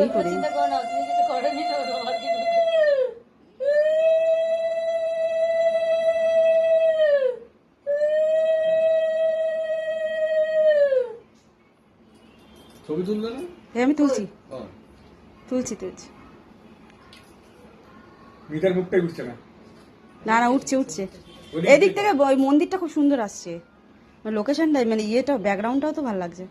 এই করে চিন্তা করো না, তুমি কিছু করোনি তো আমার কিছু। ছবি তুললে না? আমি তুলছি ও, তুলছি মিতার মুখটাই উঠছে না। না না উঠছে এদিক থেকে ওই মন্দিরটা খুব সুন্দর আসছে, লোকেশনটা মানে ইয়েটা ব্যাকগ্রাউন্ডটাও তো ভালো লাগছে।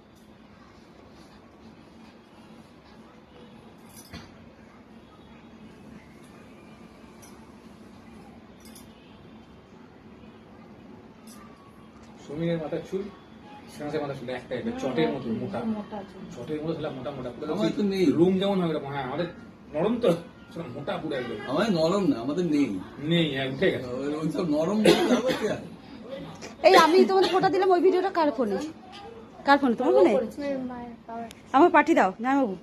সুমিনের মাথার চুল, শ্রীনাথের মাথার চুল একটা একটা চটের মতো মোটা, মোটা চুল। চটের মতো ছিল মোটা মোটা। আমার তো নেই। রুম যেমন হয় ওরকম। হ্যাঁ, আমাদের নরম তো, মোটা পুরো একদম। আমার নরম না, আমাদের নেই। নেই, হ্যাঁ, উঠে গেছে। ওই সব নরম বলতে হবে কি আর? এই আমি তোমাদের ফটো দিলাম, ওই ভিডিওটা কার ফোনে? তোমার ফোনে? আমার পাঠিয়ে দাও জামাইবাবু,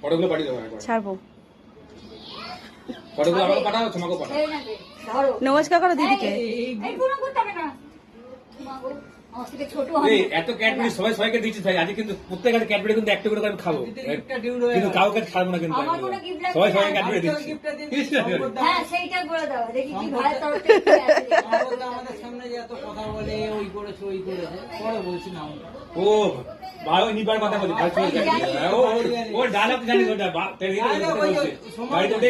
ফটোগুলো পাঠিয়ে দেবো একবার। ছাড়বো। ফটোগুলো আমাকে পাঠাও, তোমাকেও পাঠাও। এই না রে, ধরো। নমস্কার করো দিদিকে। এই পুরো করতে হবে না। মাগো, আমার থেকে ছোট হবে। এই এত ক্যাডবেরি সবাইকে দিচ্ছিস ভাই, আজকে কিন্তু প্রত্যেকের ক্যাডবেরি কিন্তু একটা করে আমি খাবো, কিন্তু কাউকে ছাড়বো না কিন্তু। আমার কোনো gift লাগবে সবাই না। ক্যাডবেরি দিচ্ছি। হ্যাঁ, সেইটা বলে দাও। দেখি কি ভাই তরফ থেকে কি আছে। আমাদের সামনে যে এত কথা বলে ওই করেছে ওই করেছে পরে বলছি না আমরা। ও ভাই, ওই নিবার কথা বলি ভাই, ও ডায়লগ জানি ওটা, বাড়িতে